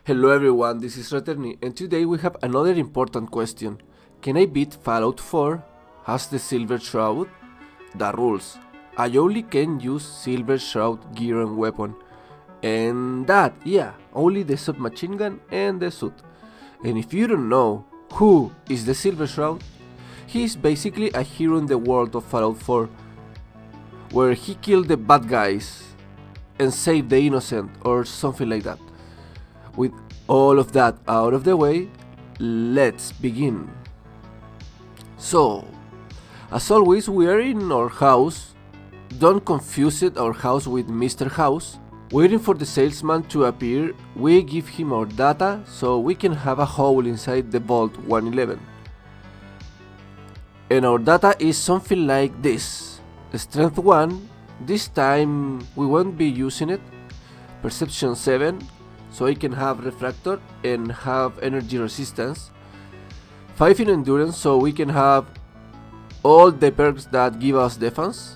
Hello everyone, this is Returny, and today we have another important question. Can I beat Fallout 4? Has the Silvershroud? The rules. I only can use Silvershroud gear and weapon. And that, yeah, only the submachine gun and the suit. And if you don't know who is the Silvershroud, he is basically a hero in the world of Fallout 4, where he killed the bad guys and saved the innocent or something like that. With all of that out of the way, let's begin. So, as always, we are in our house. Don't confuse our house with Mr. House. Waiting for the salesman to appear, we give him our data so we can have a hole inside the Vault 111. And our data is something like this. Strength 1, this time we won't be using it. Perception 7, so I can have refractor and have energy resistance. 5 in endurance, so we can have all the perks that give us defense.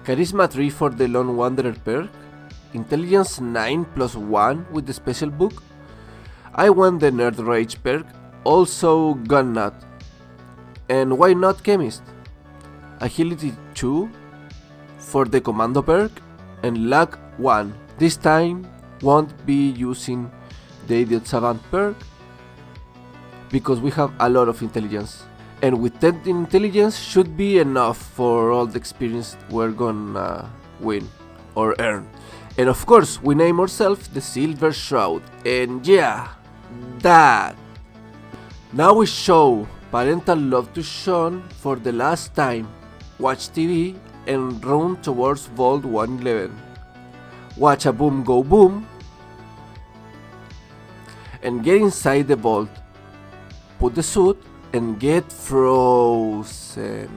Charisma 3 for the Lone Wanderer perk. Intelligence 9 plus 1 with the special book. I want the Nerd Rage perk, also Gun Nut. And why not Chemist? Agility 2 for the Commando perk, and Luck 1. This time won't be using the Idiot Savant perk because we have a lot of intelligence, and with 10 in intelligence should be enough for all the experience we're gonna win or earn. And of course we name ourselves the Silvershroud, and yeah, that. Now we show parental love to Sean for the last time, watch TV and run towards Vault 111. Watch a boom go boom, and get inside the vault, put the suit and get frozen.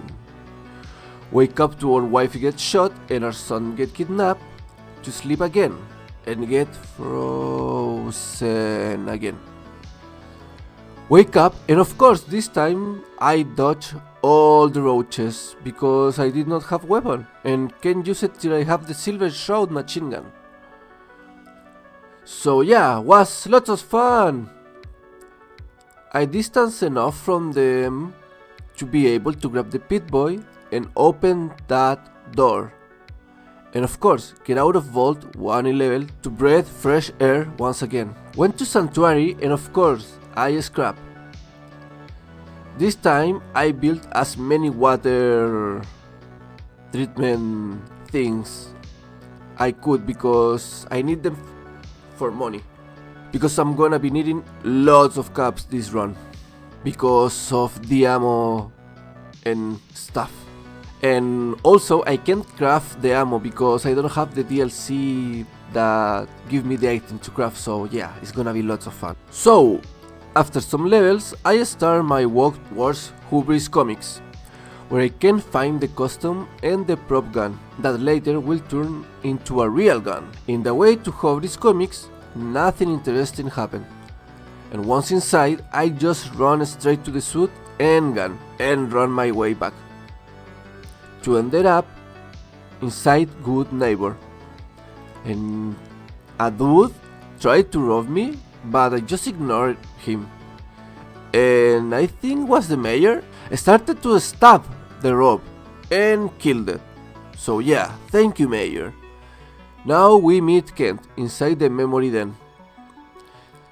Wake up to our wife get shot and our son get kidnapped, to sleep again and get frozen again. Wake up, and of course this time I dodge all the roaches because I did not have weapon and can use it till I have the Silvershroud machine gun. So yeah, was lots of fun. I distanced enough from them to be able to grab the pit boy and open that door. And of course, get out of Vault 111 to breathe fresh air once again. Went to Sanctuary, and of course, I scrap. This time I built as many water treatment things I could because I need them for money. Because I'm gonna be needing lots of caps this run because of the ammo and stuff. And also I can't craft the ammo because I don't have the DLC that give me the item to craft, so yeah, it's gonna be lots of fun. So after some levels, I start my walk towards Hubris Comics, where I can find the custom and the prop gun that later will turn into a real gun. In the way to Hubris Comics, nothing interesting happened, and once inside, I just run straight to the suit and gun and run my way back to end up inside Good Neighbor. And a dude tried to rob me, but I just ignored him, and I think was the mayor, started to stab the rope and killed it. So yeah, thank you, mayor. Now we meet Kent inside the memory den.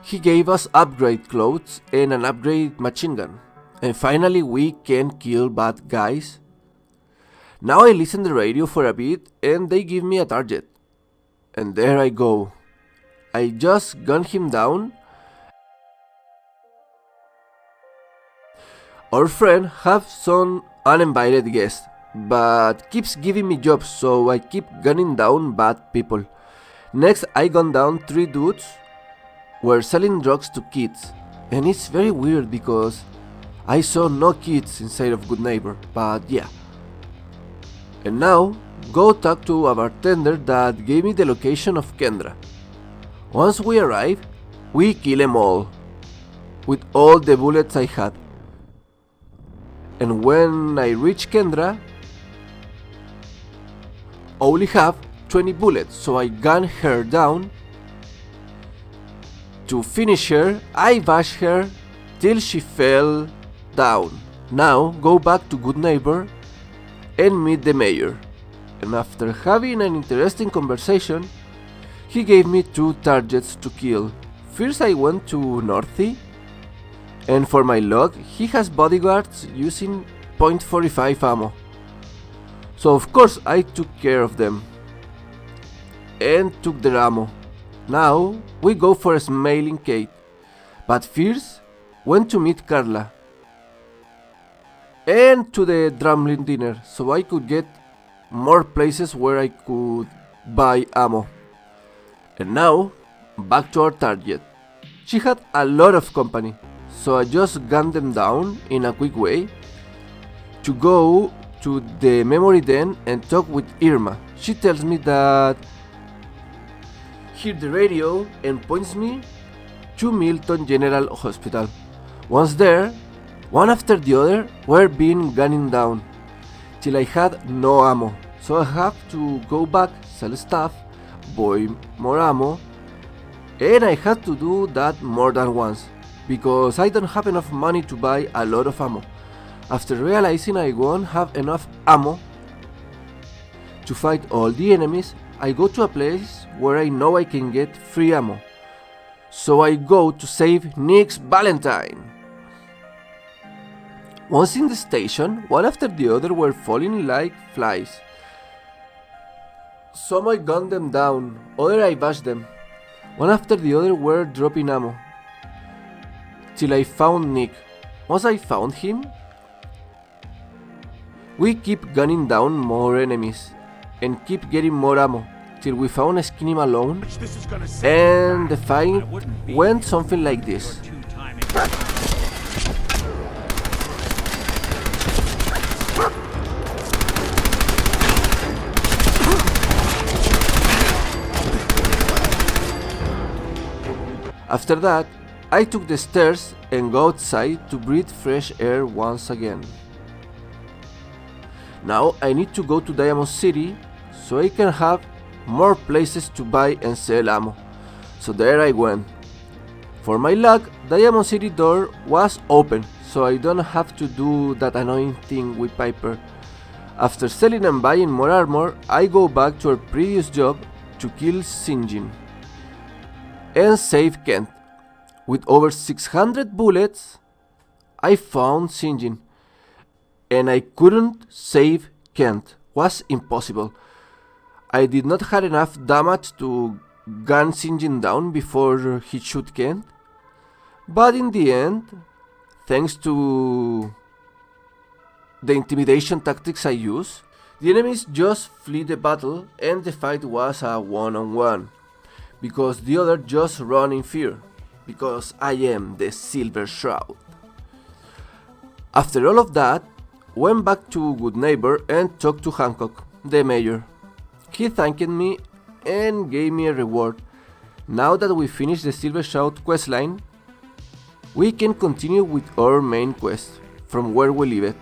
He gave us upgrade clothes and an upgrade machine gun, and finally we can kill bad guys. Now I listen to the radio for a bit and they give me a target, and there I go. I just gun him down. Our friend have some uninvited guests, but keeps giving me jobs, so I keep gunning down bad people. Next I gun down 3 dudes were selling drugs to kids, and it's very weird because I saw no kids inside of Good Neighbor, but yeah. And now go talk to a bartender that gave me the location of Kendra. Once we arrive, we kill them all, with all the bullets I had. And when I reach Kendra, only have 20 bullets, so I gun her down To finish her, I bashed her till she fell down. Now go back to Good Neighbor and meet the mayor. And after having an interesting conversation, he gave me 2 targets to kill. First I went to Northy, and for my luck he has bodyguards using .45 ammo. So of course I took care of them and took their ammo. Now we go for a smiling Kate, but first went to meet Carla and to the Drumlin dinner so I could get more places where I could buy ammo. And now back to our target. She had a lot of company, so I just gunned them down in a quick way to go to the memory den and talk with Irma. She tells me that hear the radio and points me to Milton General Hospital. Once there, one after the other were being gunned down till I had no ammo, so I have to go back, sell stuff, buy more ammo, and I had to do that more than once because I don't have enough money to buy a lot of ammo. After realizing I won't have enough ammo to fight all the enemies, I go to a place where I know I can get free ammo. So I go to save Nick's Valentine. Once in the station, one after the other were falling like flies. Some I gunned them down, other I bashed them. One after the other were dropping ammo. Till I found Nick. Once I found him, we keep gunning down more enemies and keep getting more ammo till we found a skinny Malone, and the fight went something like this. After that, I took the stairs and go outside to breathe fresh air once again. Now I need to go to Diamond City so I can have more places to buy and sell ammo. So there I went. For my luck, Diamond City door was open, so I don't have to do that annoying thing with Piper. After selling and buying more armor, I go back to our previous job to kill Sinjin and save Kent. With over 600 bullets, I found Sinjin, and I couldn't save Kent. Was impossible. I did not have enough damage to gun Sinjin down before he shoot Kent, but in the end, thanks to the intimidation tactics I use, the enemies just flee the battle and the fight was a one-on-one, because the other just run in fear, because I am the Silvershroud. After all of that, went back to Good Neighbor and talked to Hancock, the mayor. He thanked me and gave me a reward. Now that we finished the Silvershroud questline, we can continue with our main quest, from where we leave it.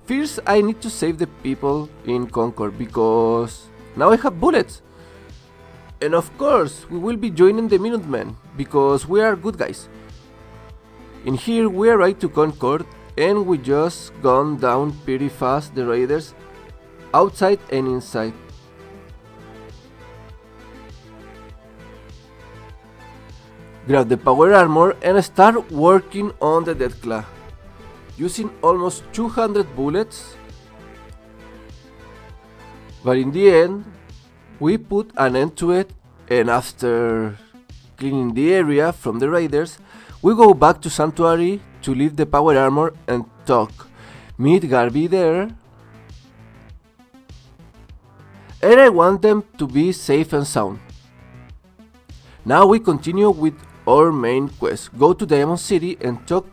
First, I need to save the people in Concord, because now I have bullets. And of course, we will be joining the Minutemen, because we are good guys. In here, we arrive to Concord, and we just gone down pretty fast the raiders, outside and inside. Grab the power armor and start working on the Deathclaw, using almost 200 bullets, but in the end, we put an end to it, and after cleaning the area from the raiders, we go back to Sanctuary to leave the power armor and talk. Meet Garby there, and I want them to be safe and sound. Now we continue with our main quest. Go to Diamond City and talk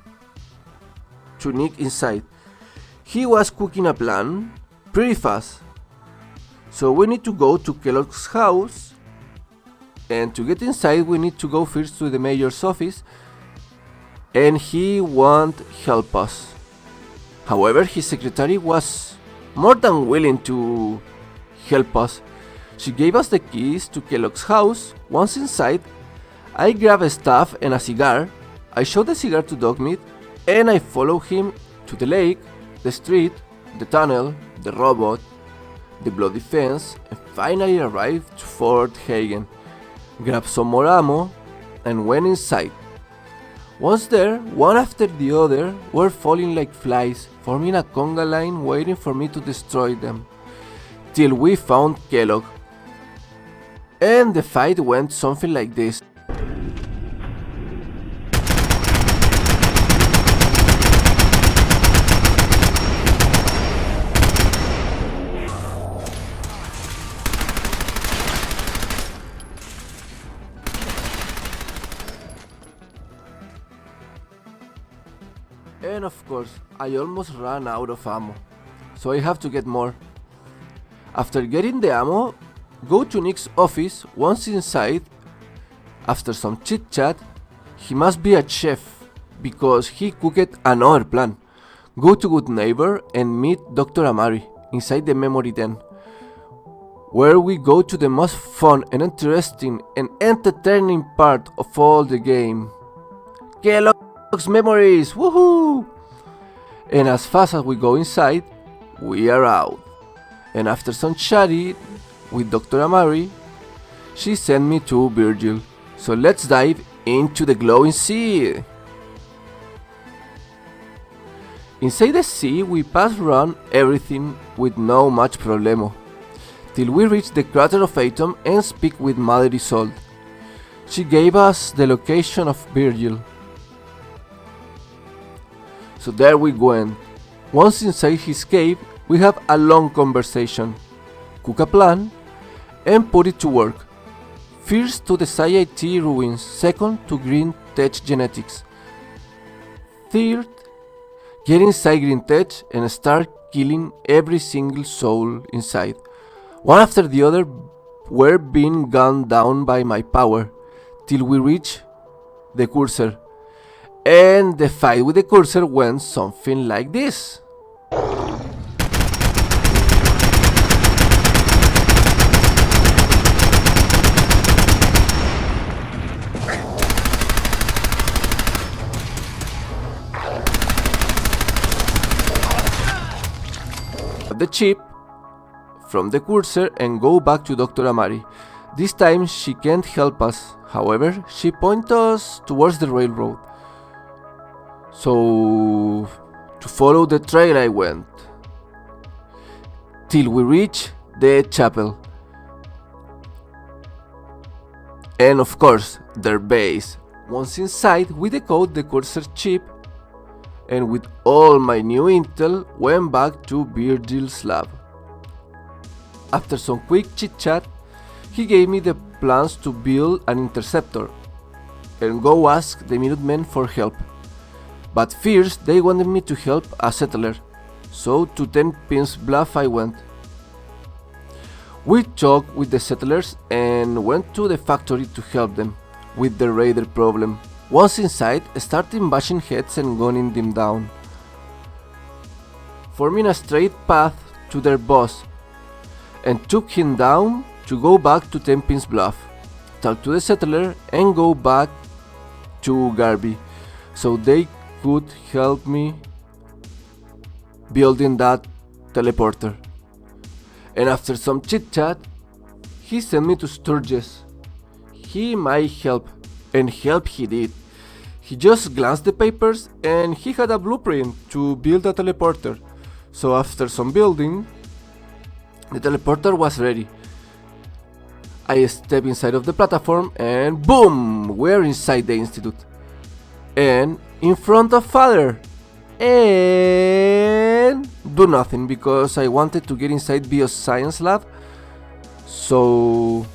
to Nick inside. He was cooking a plan pretty fast. So we need to go to Kellogg's house, and to get inside we need to go first to the mayor's office, and he won't help us. However, his secretary was more than willing to help us. She gave us the keys to Kellogg's house. Once inside, I grab a staff and a cigar. I show the cigar to Dogmeat and I follow him to the lake, the street, the tunnel, the robot, the bloody fence, and finally arrive to Fort Hagen. Grab some more ammo and went inside. Once there, one after the other were falling like flies, forming a conga line waiting for me to destroy them. Till we found Kellogg. And the fight went something like this. And of course, I almost ran out of ammo, so I have to get more. After getting the ammo, go to Nick's office. Once inside, after some chit chat, he must be a chef, because he cooked another plan. Go to Good Neighbor and meet Dr. Amari inside the memory den, where we go to the most fun and interesting and entertaining part of all the game. Kellogg's Memories! Woohoo! And as fast as we go inside, we are out. And after some chatting with Dr. Amari, she sent me to Virgil. So let's dive into the glowing sea. Inside the sea, we pass around everything with no much problemo, till we reach the crater of Atom and speak with Mother Isolde. She gave us the location of Virgil. So there we went. Once inside his cave, we have a long conversation, cook a plan, and put it to work. First to the CIT ruins, second to Green Tech Genetics. Third, get inside Green Tech and start killing every single soul inside. One after the other were being gunned down by my power, till we reach the cursor. And the fight with the cursor went something like this. The chip from the cursor and go back to Dr. Amari. This time she can't help us, however, she points us towards the railroad. So, to follow the trail I went, till we reach the chapel. And of course, their base. Once inside, we decode the cursor chip, and with all my new intel, went back to Virgil's lab. After some quick chit chat, he gave me the plans to build an interceptor, and go ask the Minutemen for help. But first, they wanted me to help a settler, so to 10 Pins Bluff I went. We talked with the settlers and went to the factory to help them with the raider problem. Once inside, started bashing heads and gunning them down, forming a straight path to their boss, and took him down to go back to 10 Pins Bluff, talk to the settler and go back to Garby, so they could help me building that teleporter. And after some chit chat, he sent me to Sturgis. He might help, and help he did. He just glanced the papers and he had a blueprint to build a teleporter. So after some building, the teleporter was ready. I stepped inside of the platform and boom! We're inside the institute. And in front of Father. And do nothing because I wanted to get inside Bioscience lab so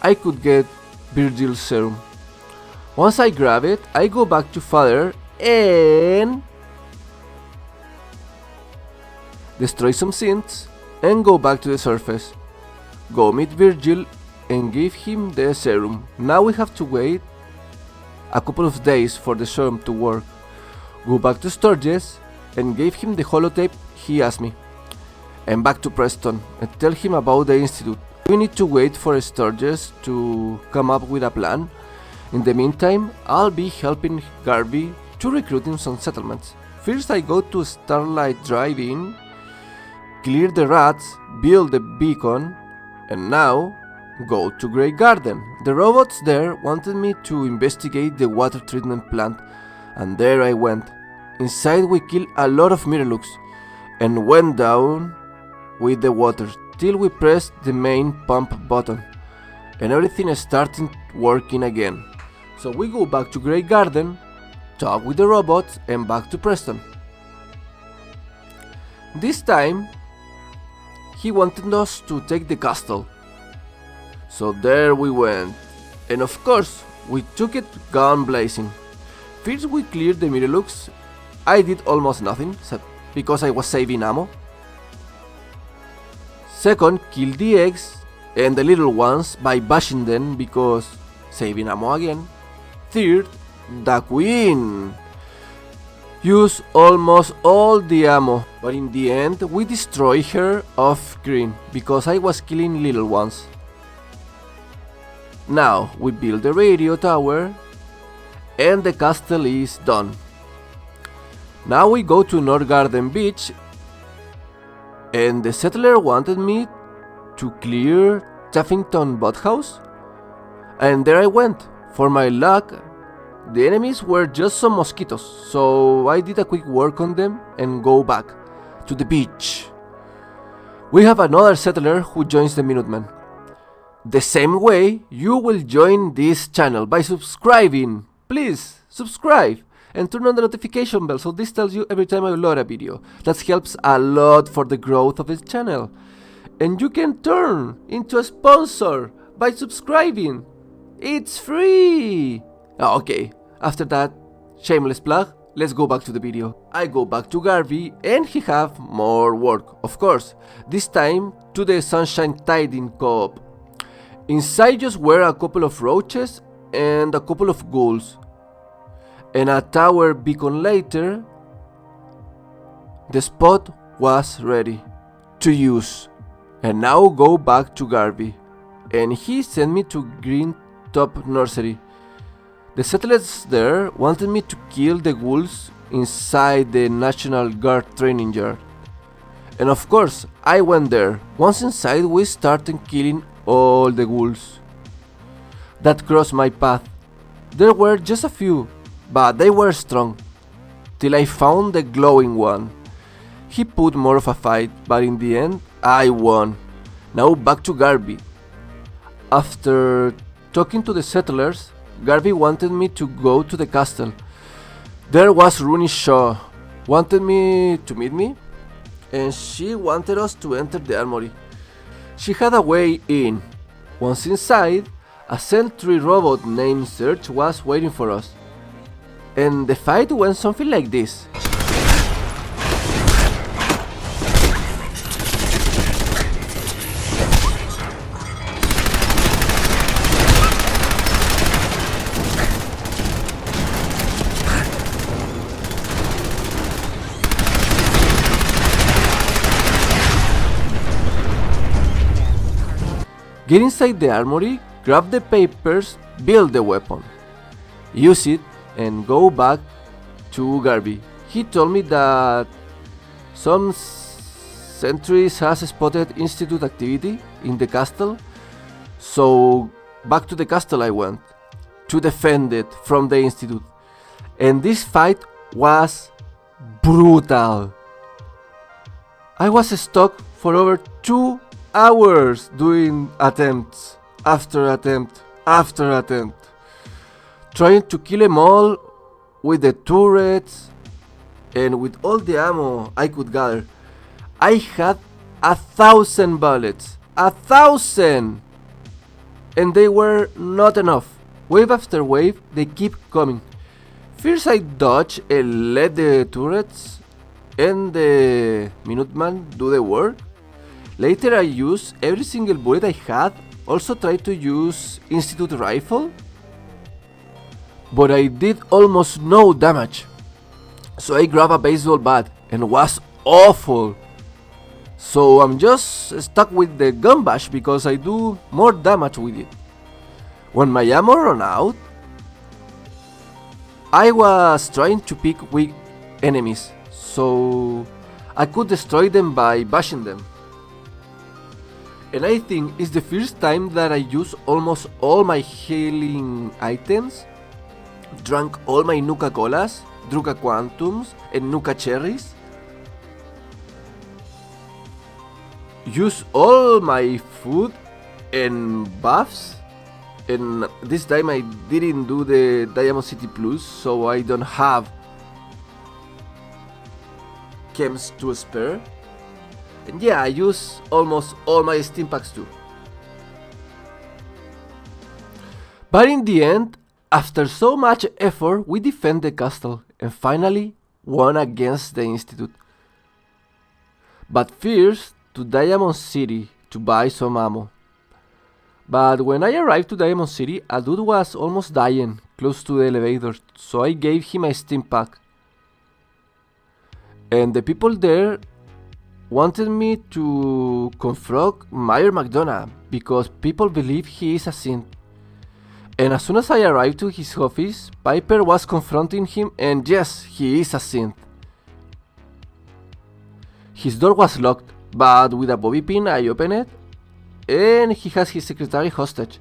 I could get Virgil's serum. Once I grab it, I go back to Father and destroy some synths and go back to the surface. Go meet Virgil and give him the serum. Now we have to wait a couple of days for the serum to work. Go back to Sturgis and gave him the holotape he asked me. And back to Preston and tell him about the institute. We need to wait for Sturgis to come up with a plan In the meantime, I'll be helping Garvey to recruiting some settlements. First I go to Starlight Drive-In, clear the rats, build the beacon, and now go to Grey Garden. The robots there wanted me to investigate the water treatment plant, and there I went. Inside we killed a lot of Miralux and went down with the water till we pressed the main pump button and everything started working again. So we go back to Grey Garden, talk with the robots, and back to Preston. This time he wanted us to take the castle. So there we went, and of course we took it gun blazing. First we cleared the Miralux. I did almost nothing because I was saving ammo. Second, killed the eggs and the little ones by bashing them because saving ammo again. Third, the queen. Used almost all the ammo, but in the end we destroyed her off screen because I was killing little ones. Now we build the radio tower and the castle is done. Now we go to North Garden Beach and the settler wanted me to clear Chaffington Boathouse, and there I went. For my luck, the enemies were just some mosquitoes, so I did a quick work on them and go back to the beach. We have another settler who joins the Minutemen. The same way you will join this channel by subscribing. Please subscribe and turn on the notification bell so this tells you every time I upload a video. That helps a lot for the growth of the channel. And you can turn into a sponsor by subscribing. It's free! Okay, after that shameless plug, let's go back to the video. I go back to Garvey and he have more work, of course. This time to the Sunshine Tiding co-op. Inside just were a couple of roaches and a couple of ghouls. And a tower beacon later, the spot was ready to use. And now go back to Garvey. And he sent me to Green Top Nursery. The settlers there wanted me to kill the ghouls inside the National Guard training yard. And of course, I went there. Once inside, we started killing all the ghouls that crossed my path. There were just a few, but they were strong, till I found the glowing one. He put more of a fight, but in the end, I won. Now back to Garvey. After talking to the settlers, Garvey wanted me to go to the castle. There was Rooney Shaw, wanted me to meet me, and she wanted us to enter the armory. She had a way in. Once inside, a sentry robot named Serge was waiting for us. And the fight went something like this. Get inside the armory, grab the papers, build the weapon, use it, and go back to Garvey. He told me that some sentries has spotted Institute activity in the castle, so back to the castle I went to defend it from the Institute. And this fight was brutal. I was stuck for over 2 hours doing attempts after attempt after attempt, trying to kill them all with the turrets and with all the ammo I could gather. I had 1,000 bullets, 1,000, and they were not enough. Wave after wave, they keep coming. First I dodge and let the turrets and the Minuteman do the work. Later I used every single bullet I had, also tried to use Institute rifle, but I did almost no damage. So I grabbed a baseball bat and was awful. So I'm just stuck with the gun bash because I do more damage with it. When my ammo ran out, I was trying to pick weak enemies, so I could destroy them by bashing them. And I think it's the first time that I use almost all my healing items, drank all my Nuka Colas, Druga Quantums, and Nuka Cherries, use all my food and buffs, and this time I didn't do the Diamond City Plus, so I don't have chems to spare. And yeah, I use almost all my Steam Packs too. But in the end, after so much effort, we defend the castle and finally won against the Institute. But first, to Diamond City to buy some ammo. But when I arrived to Diamond City, a dude was almost dying close to the elevator, so I gave him a Steam Pack. And the people there wanted me to confront Mayor McDonough because people believe he is a synth. And as soon as I arrived to his office, Piper was confronting him, and yes, he is a synth. His door was locked, but with a bobby pin I opened it, and he has his secretary hostage.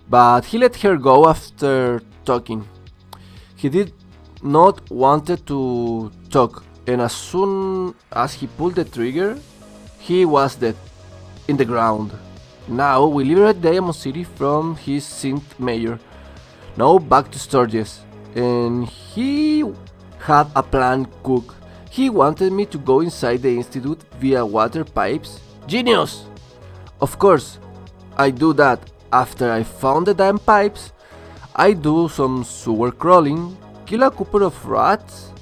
But he let her go after talking. He did not wanted to talk, and as soon as he pulled the trigger, he was dead, in the ground. Now we liberate Diamond City from his synth mayor. Now back to Sturgis, and he had a plan cooked. He wanted me to go inside the institute via water pipes. Genius! Of course, I do that. After I found the damn pipes, I do some sewer crawling, kill a couple of rats,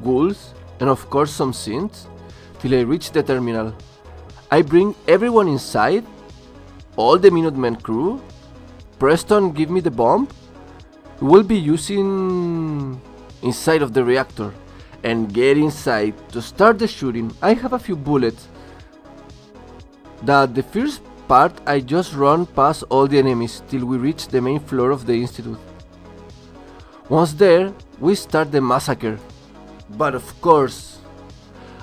ghouls, and of course some synths, till I reach the terminal. I bring everyone inside, all the Minutemen crew. Preston give me the bomb. We'll be using inside of the reactor, and get inside to start the shooting. I have a few bullets. The first part I just run past all the enemies till we reach the main floor of the institute. Once there, we start the massacre. But of course,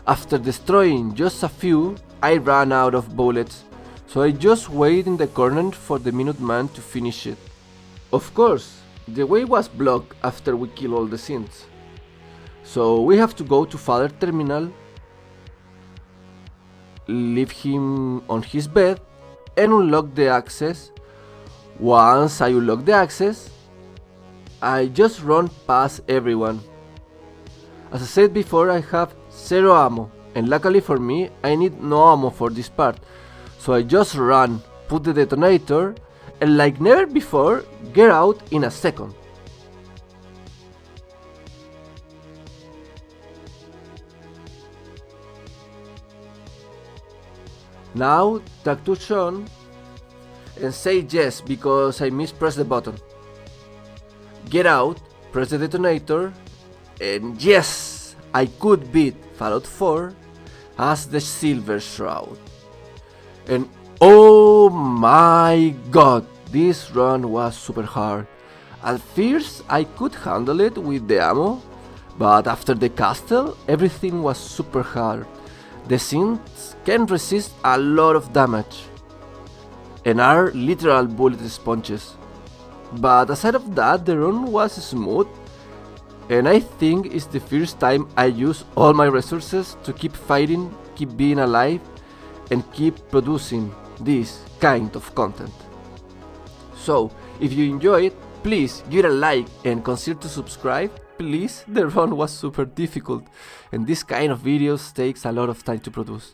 after destroying just a few, I ran out of bullets, so I just wait in the corner for the Minuteman to finish it. Of course, the way was blocked after we kill all the synths. So we have to go to Father Terminal, leave him on his bed, and unlock the access. Once I unlock the access, I just run past everyone. As I said before, I have 0 ammo, and luckily for me, I need no ammo for this part. So I just run, put the detonator, and like never before, get out in a second. Now talk to Sean and say yes because I mispressed the button. Get out, press the detonator, and yes, I could beat Fallout 4 as the Silvershroud. And oh my god, this run was super hard. At first I could handle it with the ammo, but after the castle everything was super hard. The synths can resist a lot of damage and are literal bullet sponges. But aside of that, the run was smooth, and I think it's the first time I use all my resources to keep fighting, keep being alive, and keep producing this kind of content. So, if you enjoy it, please give it a like and consider to subscribe. Please, the run was super difficult, and this kind of videos takes a lot of time to produce.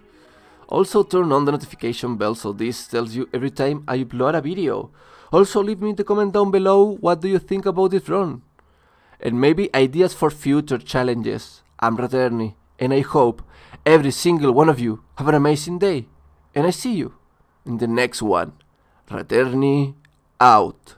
Also turn on the notification bell so this tells you every time I upload a video. Also leave me in the comment down below what do you think about this run, and maybe ideas for future challenges. I'm Raterni, and I hope every single one of you have an amazing day, and I see you in the next one. Raterni out.